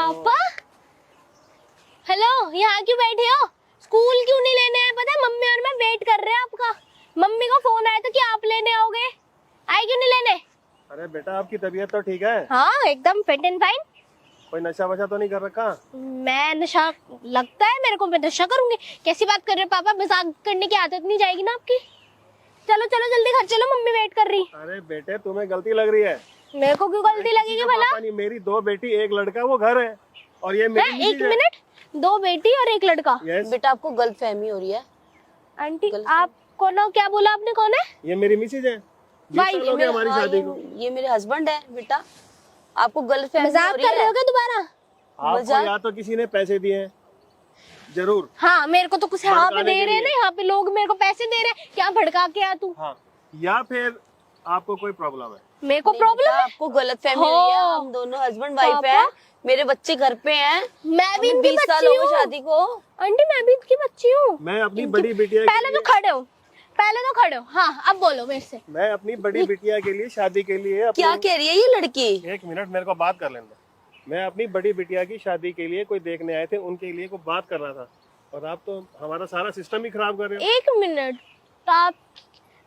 पापा हेलो, यहाँ क्यों बैठे हो? स्कूल क्यों नहीं लेने आए? पता है मम्मी और मैं वेट कर रहे हैं आपका। मम्मी को फोन आया था कि आप लेने आओगे, आए क्यों नहीं लेने? अरे बेटा आपकी तबीयत तो ठीक है? हाँ एकदम फिट एंड फाइन। कोई नशा वशा तो नहीं कर रखा? मैं नशा लगता है मेरे को, मैं नशा करूंगी? कैसी बात कर रहे हो पापा, मजाक करने की आदत नहीं जाएगी ना आपकी। चलो चलो जल्दी घर चलो, मम्मी वेट कर रही। अरे बेटे तुम्हें गलती लग रही है। मेरे को क्यों गलती लगेगी भला? नहीं, मेरी 2 बेटी 1 लड़का, वो घर है और ये मेरी एक मिनट, 2 बेटी और 1 लड़का? यस बेटा आपको गलतफहमी हो रही है। आंटी आपको ना, क्या बोला आपने, कौन है? ये मेरी मिसेज है। भाई, ये हमारी शादी को। ये मेरे हस्बैंड है बेटा, आपको गलतफहमी मजाक हो रही कर रहे है। हो क्या दोबारा? आपको या तो किसी ने पैसे दिए हैं जरूर। हाँ मेरे को तो कुछ यहाँ पे भड़काने दे के रहे हैं ना, लिए। यहाँ पे लोग मेरे को पैसे दे रहे हैं, क्या भड़का के आ तू? हाँ, या फिर आपको कोई प्रॉब्लम है? मेरे को प्रॉब्लम बेटा, है? आपको गलतफहमी हो रही है। हो। हम दोनों हस्बैंड वाइफ पापा? हैं, मेरे बच्चे घर पे हैं। मैं भी इनकी 20 साल बच्ची हो गए हूँ शादी को। आंटी, मैं भी इनकी बच्ची हूँ। मैं अपनी बड़ी बिटिया के पहले तो लिए- खड़े हो, पहले तो खड़े हो। हाँ अब बोलो मेरे से। मैं अपनी बड़ी बिटिया के लिए शादी के लिए अपनी- क्या कह रही है ये लड़की? 1 मिनट मेरे को बात कर लेने दो। मैं अपनी बड़ी बिटिया की शादी के लिए कोई देखने आए थे, उनके लिए कोई बात करना था और आप तो हमारा सारा सिस्टम ही खराब कर रहे हो। 1 मिनट, तो आप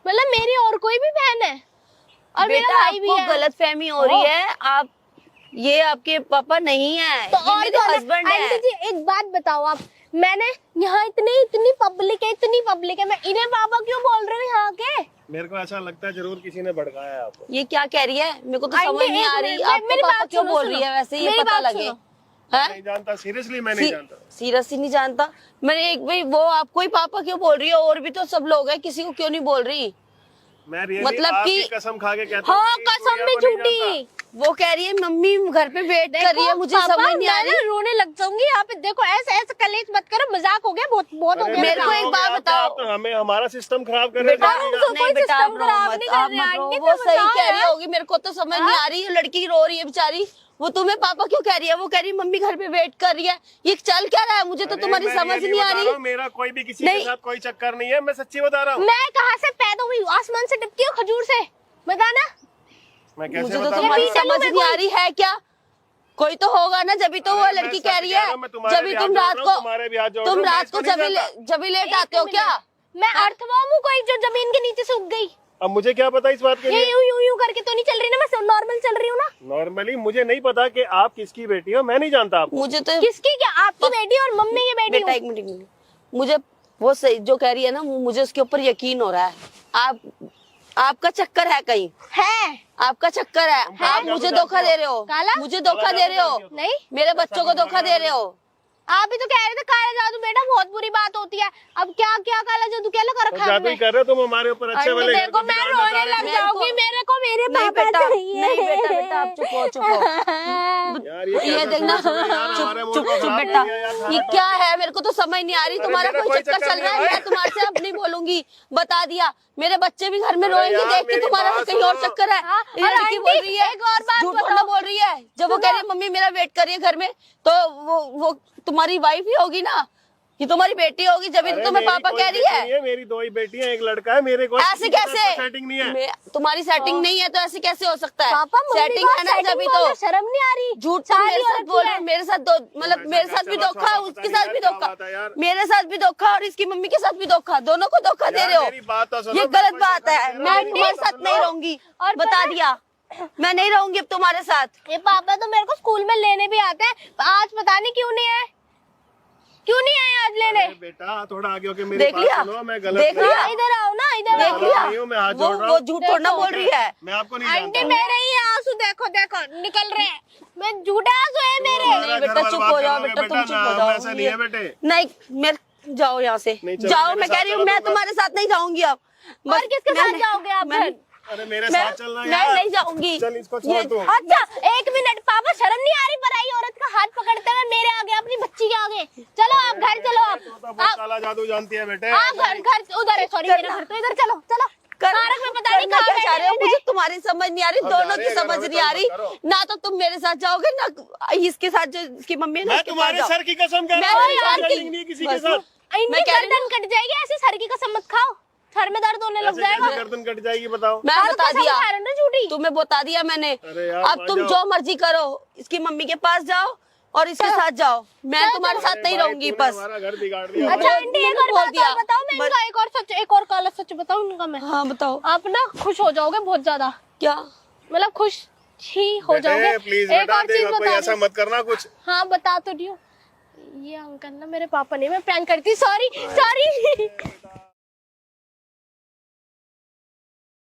मतलब मेरी और कोई भी बहन है और मेरा बेटा भाई भी आपको है? गलतफहमी हो रही है। आप ये आपके पापा नहीं है, तो ये और मेरे कौन है? हस्बैंड आंटी है। जी एक बात बताओ आप, मैंने यहाँ इतनी पब्लिक है, मैं इन्हें पापा क्यों बोल रही हूँ यहाँ के? मेरे को ऐसा लगता है जरूर किसी ने भड़काया है आपको। ये क्या कह रही है? मेरे को तो आंटी, समझ नहीं एक आ रही मिनट, आपको मेरी पापा बात क्यों सुनो, बोल रही है। सुनो। वैसे ये मेरी पता बात लगे सुनो। है? नहीं जानता, सीरियसली मैं नहीं जानता। सीरियसली नहीं जानता। मैंने एक भाई वो आपको ही पापा क्यों बोल रही है? और भी तो सब लोग हैं, किसी को क्यों नहीं बोल रही? मैं रियली मतलब आपकी कि- कसम खा के कहता हूँ हाँ कि कसम दुनिया भी को नहीं झूठी। जानता। वो कह रही है मम्मी घर पे वेट कर रही है, मुझे पापा, समझ नहीं आ मैं रही। ना रोने लग जाऊंगी यहाँ पे। देखो ऐसे ऐसे कलेश मत करो, मजाक हो गया, बहुत बहुत हो अरे गया। मेरे को बेटा, एक हो बात गया, बताओ। आप तो हमें हमारा सिस्टम खराब कर रहे बेटा हो। तो कोई नहीं बेटा, सिस्टम आप रो खराब मत, नहीं आप कर रहे मत रो। आंटी, वो तो सही बताओ कह रही यार। होगी, मेरे को तो समझ नहीं आ रही है। लड़की रो रही है बेचारी, वो तुम्हें पापा क्यों कह रही है? वो कह रही है मम्मी घर पे वेट कर रही है। ये चल क्या रहा है? मुझे तो अरे तुम्हारी मैं समझ really नहीं आ बता रही। रहा हूँ, मेरा कोई भी किसी के नहीं। साथ कोई चक्कर नहीं है, मैं सच्ची बता रहा हूँ। मैं कहाँ से पैदा हुई? आसमान से टपकी हूँ, खजूर से? बताना। मैं कैसे मुझे तो बताऊँ? तुम्हारी पीछे समझ में नहीं आ रही है क्या? कोई तो होगा ना, जब तो वो अरे मैं लड़की सच कह रही कह रहा है। हूँ, मैं तुम्हारे जब भी तुम हाथ रात जोड़ रहा हूँ, को तुम्हारे भी हाथ जोड़ तुम रहा हूँ, रात को मैं इसको नहीं जानता। जब लेट आते हो क्या? मैं अर्थवॉर्म हूँ कोई जो जमीन के नीचे से उग गई? अब मुझे क्या पता इस बात के ये लिए? यूं करके तो नहीं चल रही ना, मैं नॉर्मल चल रही हूँ ना। नॉर्मली मुझे नहीं पता कि आप किसकी बेटी हो, मैं नहीं जानता आपको। मुझे तो किसकी? क्या आपकी बेटी और मम्मी की बेटी बेटा हूँ? एक मिनट, मुझे वो सही जो कह रही है ना, मुझे उसके ऊपर यकीन हो रहा है। आपका चक्कर है कहीं, है आपका चक्कर है। आप मुझे धोखा दे रहे हो, काला? मुझे धोखा दे रहे हो, नहीं, मेरे बच्चों को धोखा दे रहे हो। आप भी तो कह रहे थे काला जादू बेटा बहुत बुरी बात होती है। अब क्या क्या काला जादू क्या लगा तो रखा है जादू ही आपने? कर रहे हो तुम हमारे ऊपर। अच्छे आंटी, वाले घर देखो को मैं बिगाड़ना रोने चाह रहे लग हो। जाऊंगी, मेरे को मेरे नहीं पापा बेटा, चाहिए। नहीं बेटा, आप चुप हो, चुप हो। यार ये कैसा देखना, सोच रहे हो यार, हमारे मूड चुप को चुप खराब बेटा, कर दिया यार, ये खाना क्या है? मेरे को तो समझ नहीं आ रही। अरे तुम्हारा मेरा कोई चक्कर चल नहीं रहा है, भाई। मैं तुम्हारे से अब नहीं बोलूंगी। बता दिया, मेरे बच्चे भी घर में अरे रोएंगे यार, देख के मेरी तुम्हारा बात कहीं और सुनो। चक्कर है। हाँ, ये और लड़की बोल आंटी, रही है, एक और बात झूठ बताओ। थोड़ा बोल रही है। जब वो कह रही है मम्मी मेरा वेट करिए घर में, तो वो तुम्हारी वाइफ ही होगी ना, ये तुम्हारी बेटी होगी, जब अरे तुम्हें मेरी पापा कोई कह रही बेटी है। नहीं है, मेरी 2 ही बेटियां, 1 लड़का है। मेरे को ऐसे कैसे? सेटिंग नहीं है। तुम्हारी सेटिंग नहीं है तो ऐसे कैसे हो सकता है? पापा मम्मी सेटिंग को है ना, setting जब बोलो, तो शर्म नहीं आ रही? झूठ तो शादी मेरे हो साथ रखी बोल है। रहे, मेरे साथ मतलब ऐसा मेरे क्या साथ भी चलो, धोखा, छोड़ो, उसके पता साथ नहीं भी यार, धोखा, क्या बात है यार। मेरे साथ भी धोखा और इसकी मम्मी के साथ भी धोखा, दोनों को धोखा दे रहे यार, मेरी बात तो हो। सुनो, ये मैं गलत कोई बात धोखा है। दे रहा मैं हूँ, तुम्हारे मेरी साथ बात नहीं सुनो। रहूंगी, और बता पता- दिया। मैं नहीं रहूंगी अब तुम्हारे साथ। ये पापा तो मेरे को स्कूल में लेने भी आते हैं, आज पता नहीं क्यों नहीं आए। क्यों नहीं आए आज लेने? अरे बेटा थोड़ा आगे होके मेरी देख बात लिया? सुनो, मैं गलत देख नहीं लिया? हूँ। इधर आओ ना, इधर मैं आओ। देख लिया? नहीं हूँ, मैं हाथ जोड़ रहा वो हूँ। झूठ थोड़ा बोल रही है। मैं आपको नहीं आंटी जानता। मेरे ही आंसू देखो देखो निकल रहे हैं, मैं झूठे आंसू है मेरे। नहीं बेटा, चुप हो जाओ बेटा, तुम चुप हो जाओ। ऐसा नहीं है बेटे। नहीं, मेरे जाओ यहाँ से, नहीं, चलो, जाओ। मेरे मैं साथ कह रही हूँ, चलो, मैं तो तुम्हारे साथ नहीं जाऊंगी अब। और किसके साथ जाओगे आप? मैं- अरे मेरे मैं साथ चलना मैं यार। नहीं जाऊंगी। चल इसको छोड़ तू। अच्छा एक मिनट पापा, शर्म नहीं आ रही पराई औरत का हाथ पकड़ते हुए मेरे आगे, अपनी बच्ची के आगे? चलो आप घर चलो, तू तो बहुत काला जादू जानती है बेटे। आप घर उधर है, सॉरी मेरा घर तो इधर। चलो चलो पार्क में, पता नहीं करना कहाँ क्या चाह रहे हो? बैठे मुझे तुम्हारी समझ नहीं आ रही, अब दोनों जा की रहे हैं, समझ करो, नहीं आ रही। करो। ना तो तुम मेरे साथ जाओगे, ना इसके साथ जो इसकी मम्मी है ना, मैं उसके साथ तुम्हारे जाओ। सर की कसम कह मैं रहा हूँ, नहीं यार, चलेंगे नहीं किसी के बस। साथ। इनकी मैं कह रही गर्दन कट जाएगी, ऐसे सर की कसम मत खाओ, सर में दर्द होने लग ऐसे जाएगा। कैसे गर्दन कट जाएगी बताओ? मैं हाँ, तो बता कसम दिया, खा रहे हो ना झूठी। तुम्हें बता दिया मैंने। अरे यार, अब मान तुम जाओ। जो मर्जी करो, इसकी मम्मी के पास जाओ और इसके साथ जाओ, मैं तुम्हारे साथ नहीं रहूंगी तूने बस। हमारा घर बिगाड़ दिया। अच्छा आंटी एक और बोल बात दिया। और बताओ, मैं इनका एक और सच, एक और काला सच बताऊं इनका मैं। हाँ बताओ। आप ना खुश हो जाओगे बहुत ज्यादा, क्या? मतलब खुश ही हो जाओगे। प्लीज एक बेटा, और चीज देख कोई बता ऐसा दूं। मत करना कुछ। हाँ बता तो रही हूँ, ये अंकल ना मेरे पापा नहीं, मैं प्रैंक करती, सॉरी सॉरी।